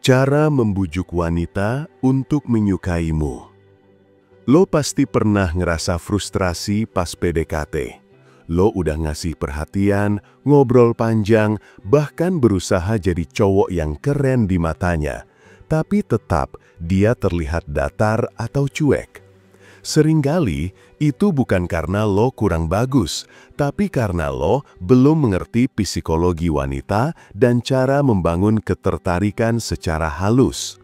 Cara membujuk wanita untuk menyukaimu. Lo pasti pernah ngerasa frustrasi pas PDKT. Lo udah ngasih perhatian, ngobrol panjang, bahkan berusaha jadi cowok yang keren di matanya. Tapi tetap dia terlihat datar atau cuek. Seringkali itu bukan karena lo kurang bagus, tapi karena lo belum mengerti psikologi wanita dan cara membangun ketertarikan secara halus.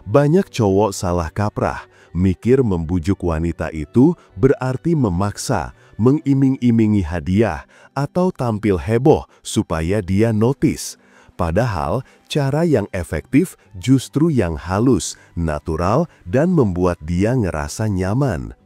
Banyak cowok salah kaprah, mikir membujuk wanita itu berarti memaksa, mengiming-imingi hadiah, atau tampil heboh supaya dia notice. Padahal, cara yang efektif justru yang halus, natural, dan membuat dia ngerasa nyaman.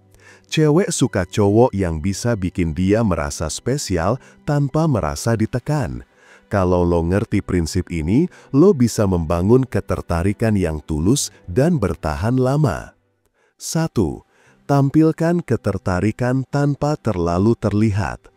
Cewek suka cowok yang bisa bikin dia merasa spesial tanpa merasa ditekan. Kalau lo ngerti prinsip ini, lo bisa membangun ketertarikan yang tulus dan bertahan lama. 1. Tampilkan ketertarikan tanpa terlalu terlihat.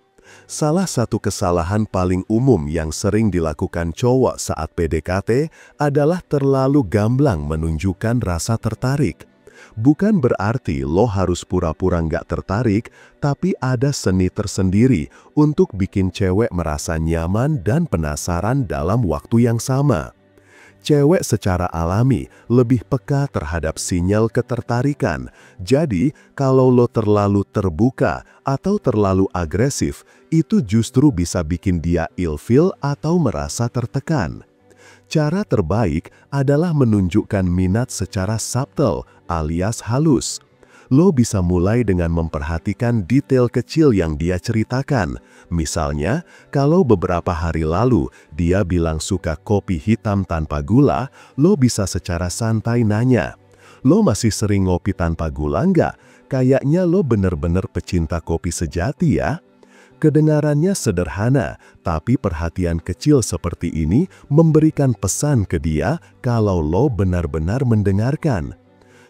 Salah satu kesalahan paling umum yang sering dilakukan cowok saat PDKT adalah terlalu gamblang menunjukkan rasa tertarik. Bukan berarti lo harus pura-pura nggak tertarik, tapi ada seni tersendiri untuk bikin cewek merasa nyaman dan penasaran dalam waktu yang sama. Cewek secara alami lebih peka terhadap sinyal ketertarikan. Jadi, kalau lo terlalu terbuka atau terlalu agresif, itu justru bisa bikin dia ilfil atau merasa tertekan. Cara terbaik adalah menunjukkan minat secara subtle alias halus. Lo bisa mulai dengan memperhatikan detail kecil yang dia ceritakan. Misalnya, kalau beberapa hari lalu dia bilang suka kopi hitam tanpa gula, lo bisa secara santai nanya, "Lo masih sering ngopi tanpa gula nggak? Kayaknya lo bener-bener pecinta kopi sejati ya." Kedengarannya sederhana, tapi perhatian kecil seperti ini memberikan pesan ke dia kalau lo benar-benar mendengarkan.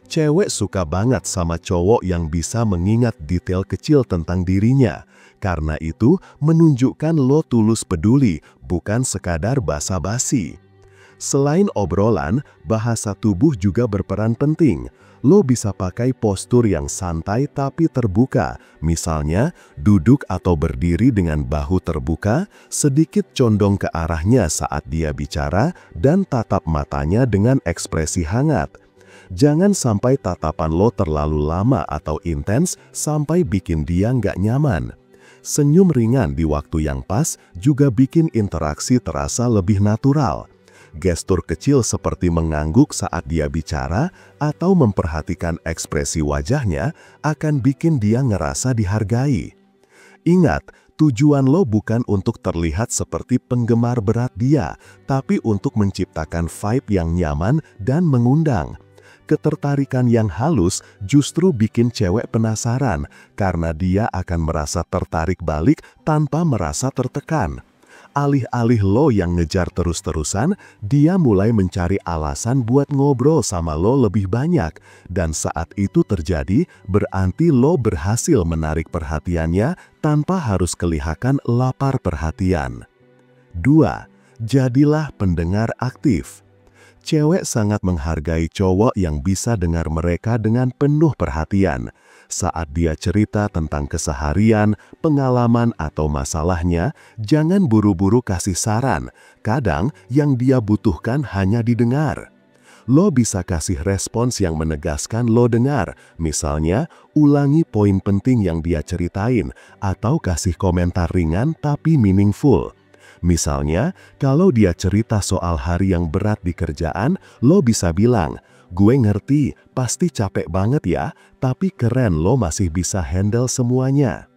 Cewek suka banget sama cowok yang bisa mengingat detail kecil tentang dirinya. Karena itu, menunjukkan lo tulus peduli, bukan sekadar basa-basi. Selain obrolan, bahasa tubuh juga berperan penting. Lo bisa pakai postur yang santai tapi terbuka. Misalnya, duduk atau berdiri dengan bahu terbuka, sedikit condong ke arahnya saat dia bicara, dan tatap matanya dengan ekspresi hangat. Jangan sampai tatapan lo terlalu lama atau intens sampai bikin dia nggak nyaman. Senyum ringan di waktu yang pas juga bikin interaksi terasa lebih natural. Gestur kecil seperti mengangguk saat dia bicara atau memperhatikan ekspresi wajahnya akan bikin dia ngerasa dihargai. Ingat, tujuan lo bukan untuk terlihat seperti penggemar berat dia, tapi untuk menciptakan vibe yang nyaman dan mengundang. Ketertarikan yang halus justru bikin cewek penasaran karena dia akan merasa tertarik balik tanpa merasa tertekan. Alih-alih lo yang ngejar terus-terusan, dia mulai mencari alasan buat ngobrol sama lo lebih banyak. Dan saat itu terjadi, berarti lo berhasil menarik perhatiannya tanpa harus kelihatan lapar perhatian. 2. Jadilah pendengar aktif. Cewek sangat menghargai cowok yang bisa dengar mereka dengan penuh perhatian. Saat dia cerita tentang keseharian, pengalaman, atau masalahnya, jangan buru-buru kasih saran. Kadang yang dia butuhkan hanya didengar. Lo bisa kasih respons yang menegaskan lo dengar. Misalnya, ulangi poin penting yang dia ceritain, atau kasih komentar ringan tapi meaningful. Misalnya, kalau dia cerita soal hari yang berat di kerjaan, lo bisa bilang, "Gue ngerti, pasti capek banget ya, tapi keren lo masih bisa handle semuanya."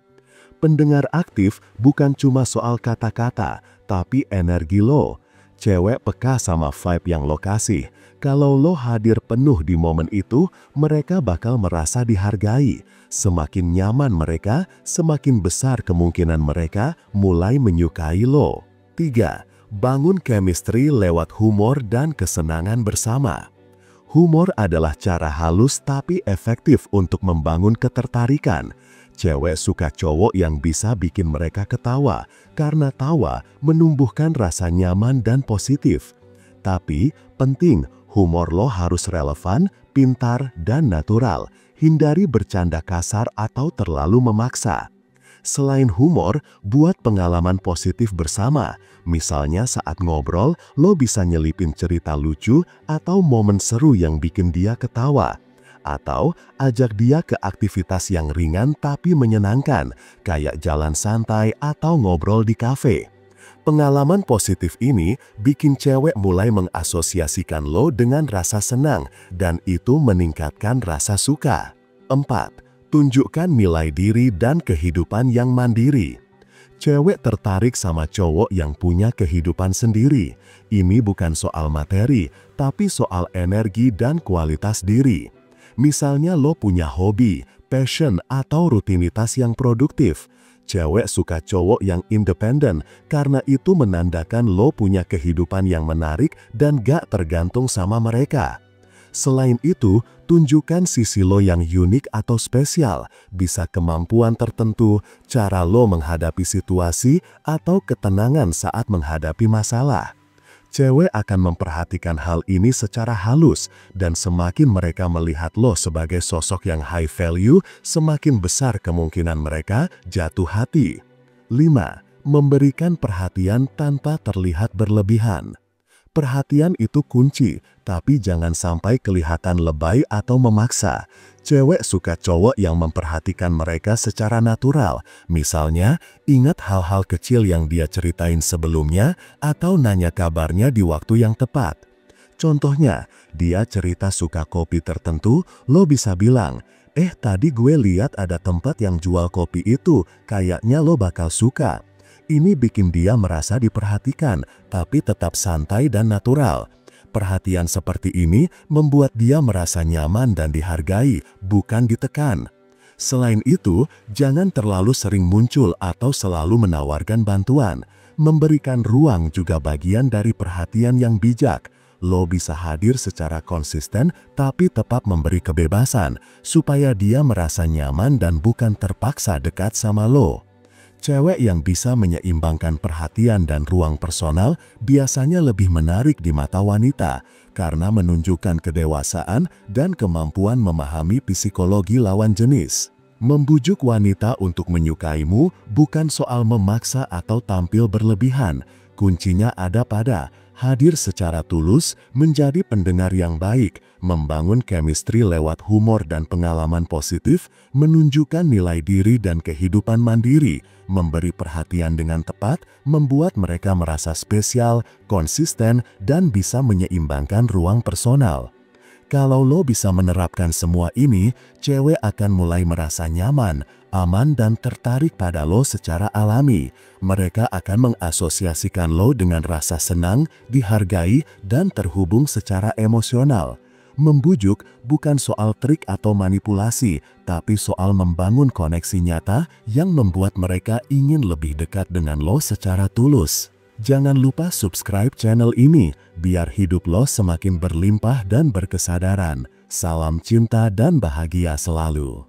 Pendengar aktif bukan cuma soal kata-kata, tapi energi lo. Cewek peka sama vibe yang lo kasih. Kalau lo hadir penuh di momen itu, mereka bakal merasa dihargai. Semakin nyaman mereka, semakin besar kemungkinan mereka mulai menyukai lo. 3. Bangun chemistry lewat humor dan kesenangan bersama. Humor adalah cara halus tapi efektif untuk membangun ketertarikan. Cewek suka cowok yang bisa bikin mereka ketawa, karena tawa menumbuhkan rasa nyaman dan positif. Tapi penting, Humor lo harus relevan, pintar, dan natural. Hindari bercanda kasar atau terlalu memaksa. Selain humor, buat pengalaman positif bersama. Misalnya saat ngobrol, lo bisa nyelipin cerita lucu atau momen seru yang bikin dia ketawa. Atau ajak dia ke aktivitas yang ringan tapi menyenangkan, kayak jalan santai atau ngobrol di kafe. Pengalaman positif ini bikin cewek mulai mengasosiasikan lo dengan rasa senang, dan itu meningkatkan rasa suka. 4. Tunjukkan nilai diri dan kehidupan yang mandiri. Cewek tertarik sama cowok yang punya kehidupan sendiri. Ini bukan soal materi, tapi soal energi dan kualitas diri. Misalnya lo punya hobi, passion, atau rutinitas yang produktif. Cewek suka cowok yang independen karena itu menandakan lo punya kehidupan yang menarik dan gak tergantung sama mereka. Selain itu, tunjukkan sisi lo yang unik atau spesial, bisa kemampuan tertentu, cara lo menghadapi situasi, atau ketenangan saat menghadapi masalah. Cewek akan memperhatikan hal ini secara halus, dan semakin mereka melihat lo sebagai sosok yang high value, semakin besar kemungkinan mereka jatuh hati. 5. Memberikan perhatian tanpa terlihat berlebihan. Perhatian itu kunci, tapi jangan sampai kelihatan lebay atau memaksa. Cewek suka cowok yang memperhatikan mereka secara natural. Misalnya, ingat hal-hal kecil yang dia ceritain sebelumnya atau nanya kabarnya di waktu yang tepat. Contohnya, dia cerita suka kopi tertentu, lo bisa bilang, tadi gue lihat ada tempat yang jual kopi itu, kayaknya lo bakal suka. Ini bikin dia merasa diperhatikan, tapi tetap santai dan natural. Perhatian seperti ini membuat dia merasa nyaman dan dihargai, bukan ditekan. Selain itu, jangan terlalu sering muncul atau selalu menawarkan bantuan. Memberikan ruang juga bagian dari perhatian yang bijak. Lo bisa hadir secara konsisten, tapi tetap memberi kebebasan, supaya dia merasa nyaman dan bukan terpaksa dekat sama lo. Cewek yang bisa menyeimbangkan perhatian dan ruang personal biasanya lebih menarik di mata wanita karena menunjukkan kedewasaan dan kemampuan memahami psikologi lawan jenis. Membujuk wanita untuk menyukaimu bukan soal memaksa atau tampil berlebihan. Kuncinya ada pada hadir secara tulus, menjadi pendengar yang baik, membangun chemistry lewat humor dan pengalaman positif, menunjukkan nilai diri dan kehidupan mandiri, memberi perhatian dengan tepat, membuat mereka merasa spesial, konsisten, dan bisa menyeimbangkan ruang personal. Kalau lo bisa menerapkan semua ini, cewek akan mulai merasa nyaman, aman, dan tertarik pada lo secara alami. Mereka akan mengasosiasikan lo dengan rasa senang, dihargai, dan terhubung secara emosional. Membujuk bukan soal trik atau manipulasi, tapi soal membangun koneksi nyata yang membuat mereka ingin lebih dekat dengan lo secara tulus. Jangan lupa subscribe channel ini, biar hidup lo semakin berlimpah dan berkesadaran. Salam cinta dan bahagia selalu.